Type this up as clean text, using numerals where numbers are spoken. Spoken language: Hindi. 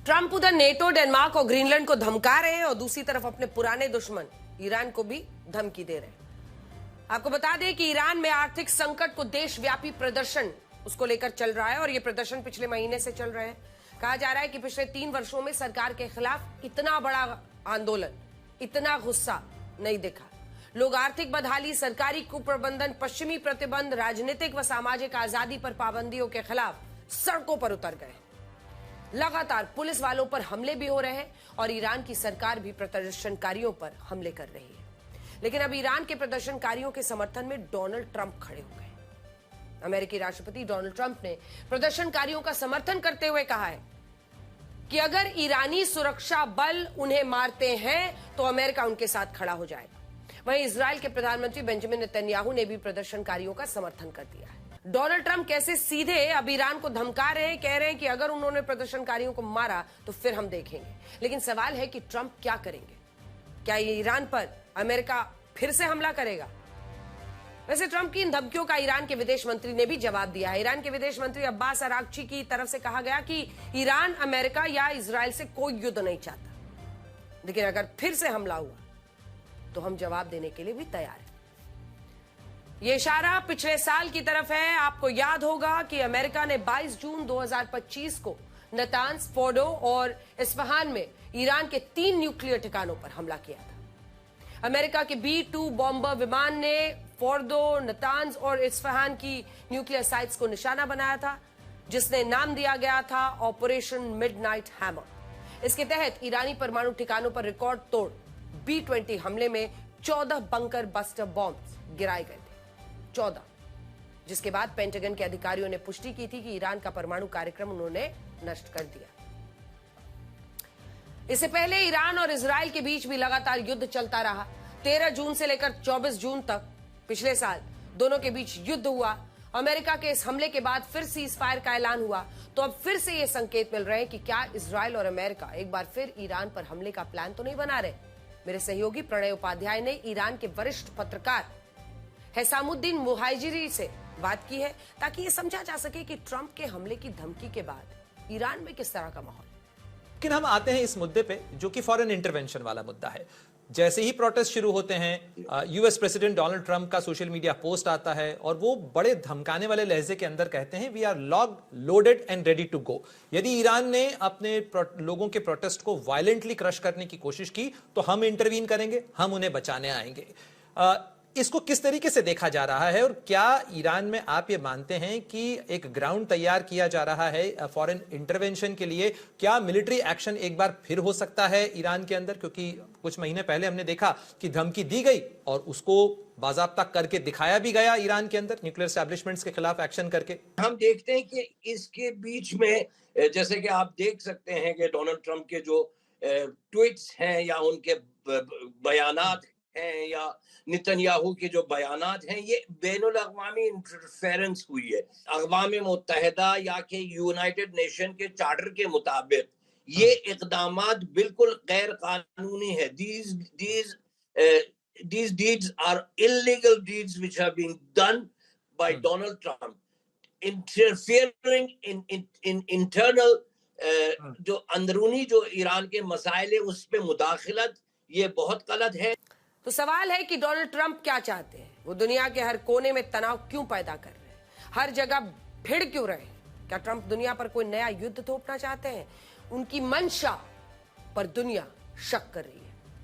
ट्रंप उधर नेटो, डेनमार्क और ग्रीनलैंड को धमका रहे हैं और दूसरी तरफ अपने पुराने दुश्मन ईरान को भी धमकी दे रहे हैं। आपको बता दें कि ईरान में आर्थिक संकट को देशव्यापी प्रदर्शन उसको लेकर चल रहा है और ये प्रदर्शन पिछले महीने से चल रहे हैं। कहा जा रहा है कि पिछले 3 वर्षों में सरकार के खिलाफ इतना बड़ा आंदोलन, इतना गुस्सा नहीं दिखा। लोग आर्थिक बदहाली, सरकारी कुप्रबंधन, पश्चिमी प्रतिबंध, राजनीतिक व सामाजिक आजादी पर पाबंदियों के खिलाफ सड़कों पर उतर गए। लगातार पुलिस वालों पर हमले भी हो रहे हैं और ईरान की सरकार भी प्रदर्शनकारियों पर हमले कर रही है। लेकिन अब ईरान के प्रदर्शनकारियों के समर्थन में डोनाल्ड ट्रंप खड़े हो गए। अमेरिकी राष्ट्रपति डोनाल्ड ट्रंप ने प्रदर्शनकारियों का समर्थन करते हुए कहा है कि अगर ईरानी सुरक्षा बल उन्हें मारते हैं तो अमेरिका उनके साथ खड़ा हो जाएगा। वहीं इजराइल के प्रधानमंत्री बेंजामिन नेतन्याहू ने भी प्रदर्शनकारियों का समर्थन कर दिया है। डोनाल्ड ट्रंप कैसे सीधे अब ईरान को धमका रहे हैं, कह रहे हैं कि अगर उन्होंने प्रदर्शनकारियों को मारा तो फिर हम देखेंगे। लेकिन सवाल है कि ट्रंप क्या करेंगे? क्या ये ईरान पर अमेरिका फिर से हमला करेगा? वैसे ट्रंप की इन धमकियों का ईरान के विदेश मंत्री ने भी जवाब दिया है। ईरान के विदेश मंत्री अब्बास अरागची की तरफ से कहा गया कि ईरान अमेरिका या इजराइल से कोई युद्ध नहीं चाहता, लेकिन अगर फिर से हमला हुआ तो हम जवाब देने के लिए भी तैयार हैं। ये इशारा पिछले साल की तरफ है। आपको याद होगा कि अमेरिका ने 22 जून 2025 को नतान्स, फोर्डो और इस्फहान में ईरान के 3 न्यूक्लियर ठिकानों पर हमला किया था। अमेरिका के B-2 बॉम्बर विमान ने फोर्डो, नतान्स और इस्फहान की न्यूक्लियर साइट्स को निशाना बनाया था, जिसने नाम दिया गया था ऑपरेशन मिडनाइट हैमर। इसके तहत ईरानी परमाणु ठिकानों पर रिकॉर्ड तोड़ B-20 हमले में 14 बंकर बस्टर बॉम्ब गिराए गए थे। 14, जिसके बाद पेंटागन के अधिकारियों ने पुष्टि की थी कि ईरान का परमाणु कार्यक्रम उन्होंने नष्ट कर दिया। इससे पहले ईरान और इजराइल के बीच भी लगातार युद्ध चलता रहा। 13 जून से लेकर 24 जून तक पिछले साल दोनों के बीच युद्ध हुआ। अमेरिका के इस हमले के बाद फिर सीज फायर का ऐलान हुआ, तो अब फिर से ये संकेत मिल रहे हैं कि क्या इजराइल और अमेरिका एक बार फिर ईरान पर हमले का प्लान तो नहीं बना रहे। मेरे सहयोगी प्रणय उपाध्याय ने ईरान के वरिष्ठ पत्रकार हैसामुद्दीन मुहाजिरी से बात की है ताकि ये समझा जा सके कि ट्रंप के हमले की धमकी के बाद ईरान में किस तरह का माहौल। लेकिन हम आते हैं इस मुद्दे पे जो कि फॉरेन इंटरवेंशन वाला मुद्दा है। जैसे ही प्रोटेस्ट शुरू होते हैं, यूएस प्रेसिडेंट डोनाल्ड ट्रंप का सोशल मीडिया पोस्ट आता है और वो बड़े धमकाने वाले लहजे के अंदर कहते हैं, we are logged, loaded and ready to go. यदि ईरान ने अपने लोगों के प्रोटेस्ट को वायलेंटली क्रश करने की कोशिश की तो हम इंटरवीन करेंगे, हम उन्हें बचाने आएंगे। इसको किस तरीके से देखा जा रहा है और क्या ईरान में आप ये मानते हैं कि एक ग्राउंड तैयार किया जा रहा है फॉरेन इंटरवेंशन के लिए? क्या मिलिट्री एक्शन एक बार फिर हो सकता है ईरान के अंदर? क्योंकि कुछ महीने पहले हमने देखा कि धमकी दी गई और उसको बाज़ाब्ता करके दिखाया भी गया ईरान के अंदर, न्यूक्लियर एस्टैब्लिशमेंट्स के खिलाफ एक्शन करके। हम देखते हैं कि इसके बीच में जैसे कि आप देख सकते हैं कि डोनाल्ड ट्रंप के जो ट्वीट्स हैं या उनके बयानात हैं या नेतन्याहू के जो बयानात हैं, ये बैनुल अक़वामी इंटरफेरेंस हुई है। अक़वाम मुत्तहिदा या के यूनाइटेड नेशन के चार्टर के मुताबिक ये इक़दामात बिल्कुल गैर कानूनी है। These deeds are illegal deeds which have been done by Donald Trump, interfering in internal जो अंदरूनी जो ईरान के मसाइल है उस पे मुदाखलत, ये बहुत गलत है। तो सवाल है कि डोनाल्ड ट्रंप क्या चाहते हैं? वो दुनिया के हर कोने में तनाव क्यों पैदा कर रहे हैं? हर जगह भिड़ क्यों रहे हैं? क्या ट्रंप दुनिया पर कोई नया युद्ध थोपना चाहते हैं? उनकी मंशा पर दुनिया शक कर रही है।